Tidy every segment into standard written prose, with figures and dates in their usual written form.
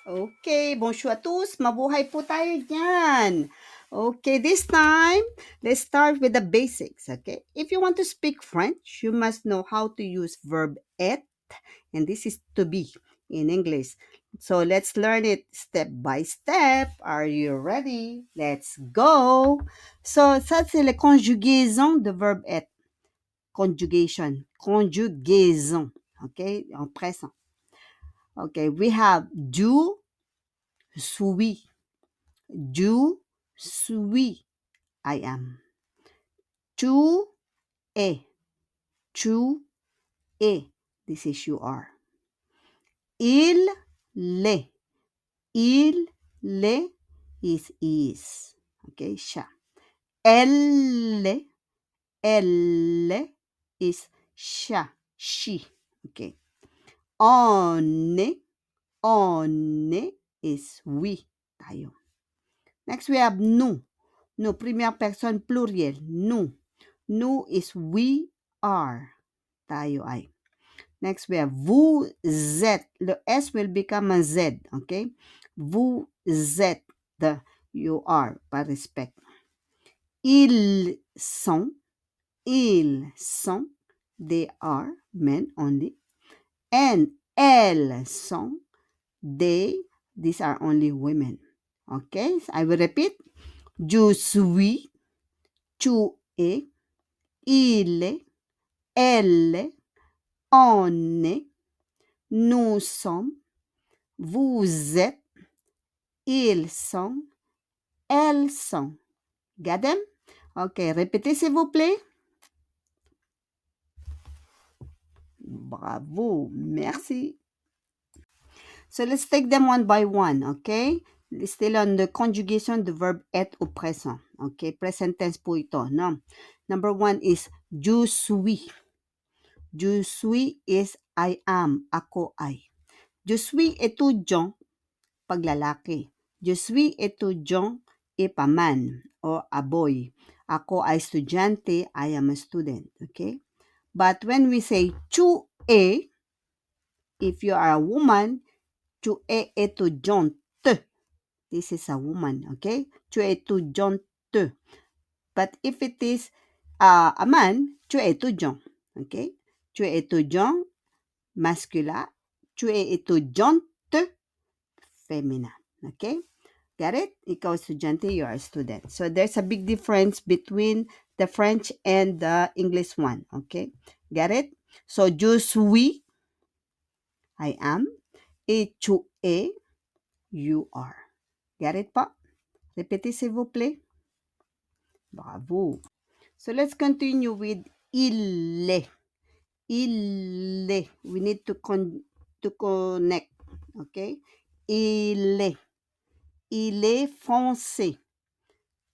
Okay, bonjour à tous. Mabuhay po tayo dyan. Okay, this time, let's start with the basics, okay? If you want to speak French, you must know how to use verb être, and this is to be in English. So let's learn it step by step. Are you ready? Let's go. So, ça, c'est la conjugaison de verbe être. Conjugation. Conjugaison. Okay, en présent. Okay, we have do, suis. Do, suis, I am. Tu es. Tu es. This is you are. Il l'est. Il l'est is. Okay, sha. Elle is sha, she. Okay. On is we, tayo. Next we have nous. Nous, première personne pluriel. Nous. Nous is we are. Tayo ay. Next we have vous êtes. Le S will become a Z. Okay? Vous êtes. You are. Par respect. Ils sont. Ils sont. They are. Men only. And elles sont. They. These are only women. Okay? So I will repeat. Je suis. Tu es. Il est. Elle est. On est. Nous sommes. Vous êtes. Ils sont. Elles sont. Got them? Okay, répétez s'il vous plaît. Bravo, merci. So let's take them one by one, okay? Still on the conjugation, the verb être au présent. Okay, present tense po ito, no? Number one is je suis. Je suis is I am, ako ay. Je suis étudiant, paglalaki. Je suis étudiant, a man or a boy. Ako ay estudyante, I am a student. Okay? But when we say tu es, if you are a woman, tu es étudiante. This is a woman. Okay? Tu es étudiante. But if it is a man, tu es étudiant. Okay? Tu es étudiant, masculin. Tu es étudiante, féminin. Okay? Got it? Ikaw estudyante, you are a student. So there's a big difference between the French and the English one. Okay? Got it? So je suis, I am. Et tu es, you are. Got it pa? Répétez s'il vous plaît. Bravo. So let's continue with il est. Il est. We need to connect. Okay? Il est. Il est français.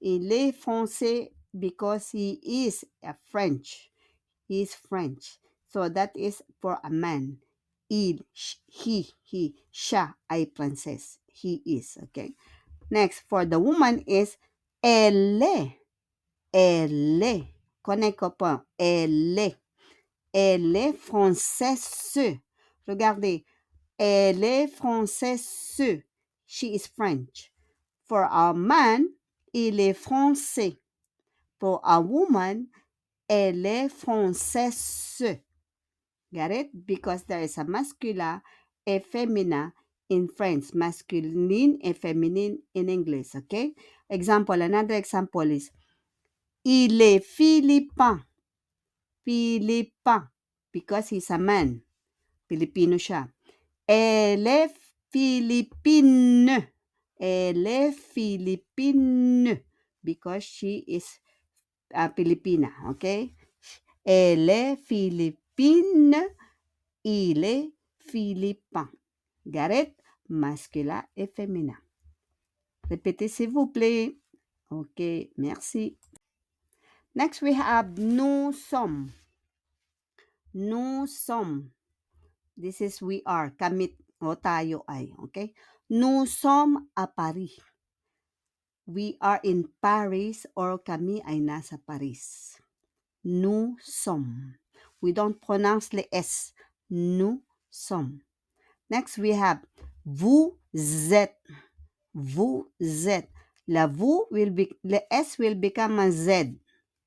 Il est français because he is a French. He is French. So that is for a man. Il, he, siya ay princess. He is, okay? Next, for the woman is elle est. Elle est. Connect ko po. Elle est. Elle est française. Regardez. Elle est française. She is French. For a man, il est français. For a woman, elle est française. Got it? Because there is a masculine and feminine in French. Masculine and feminine in English. Okay? Example, another example is il est philippin. Philippin. Because he's a man. Filipino siya. Elle est philippine. Elle est philippine. Because she is Filipina, okay? Elle est philippine, il est philippin. Got it? Masculin et féminin. Répétez s'il vous plaît. Ok, merci. Next we have nous sommes. Nous sommes. This is we are. Kami o tayo ay. Okay? Nous sommes à Paris. We are in Paris or kami ay nasa Paris. Nous sommes. We don't pronounce the S. Nous sommes. Next, we have Vous êtes. Vous êtes. Le S will become a Z.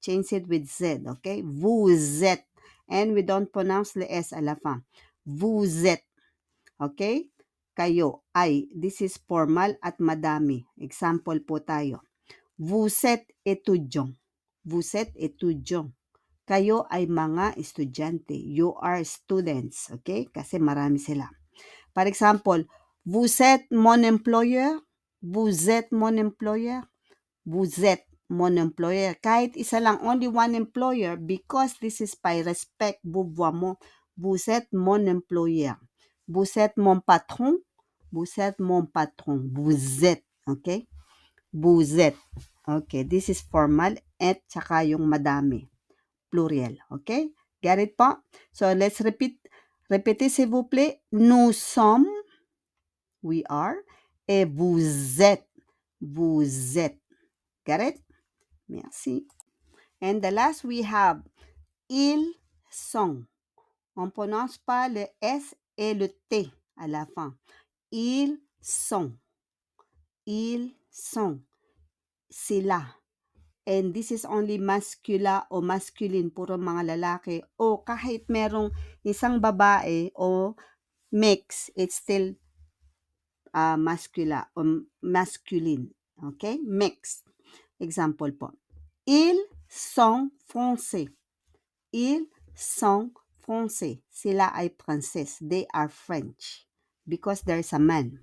Change it with Z, okay? Vous êtes. And we don't pronounce le S à la fin. Vous êtes. Okay? Kayo, ay. This is formal at madami. Example po tayo. Vous êtes étudiant. Vous êtes étudiant. Kayo ay mga estudyante. You are students. Okay? Kasi marami sila. Par example, vous êtes mon employer. Vous êtes mon employer. Vous êtes mon employer. Kahit isa lang, only one employer, because this is by respect, vouvoiement mo. Vous êtes mon employer. Vous êtes mon patron. Vous êtes mon patron. Vous êtes. Okay? Vous êtes. Okay, this is formal at saka yung madami. Pluriel. Okay? Get it po? So, let's repeat. Répétez, s'il vous plaît. Nous sommes, we are, et vous êtes. Vous êtes. Got it? Merci. And the last we have, ils sont. On ne prononce pas le S et le T à la fin. Ils sont. Ils sont. Sila. And this is only masculine o masculine, puro mga lalaki. O kahit merong isang babae o mix, it's still masculine o masculine. Okay? Mixed. Example po. Ils sont français. Ils sont français. Sila ay Frances. They are French. Because there's a man.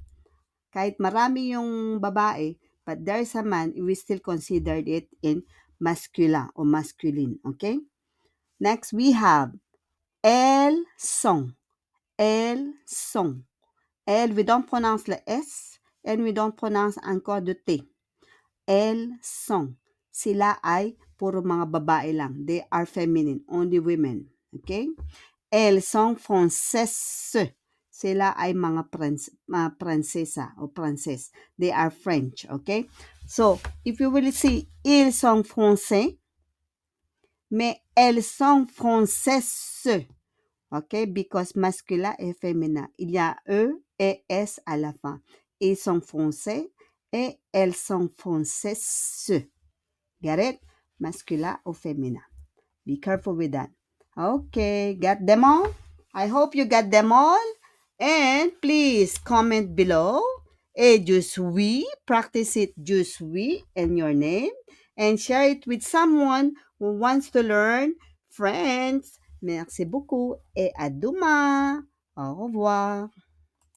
Kahit marami yung babae, but there's a man, we still consider it in masculin or masculine. Okay? Next, we have elles sont. Elles sont. Elles, we don't pronounce the S, and we don't pronounce encore the T. Elles sont. Sila ay puro mga babae lang. They are feminine, only women. Okay? Elles sont françaises. Sila ay mga prinsesa o princess. They are French, okay? So, if you will see, ils sont français, mais elles sont françaises. Okay? Because masculin et féminin. Il y a E et S à la fin. Ils sont français et elles sont françaises. Get it? Masculin ou féminin. Be careful with that. Okay, got them all? I hope you got them all. And please comment below. Et je suis, practice it, je suis, and your name. And share it with someone who wants to learn French. Merci beaucoup et à demain. Au revoir.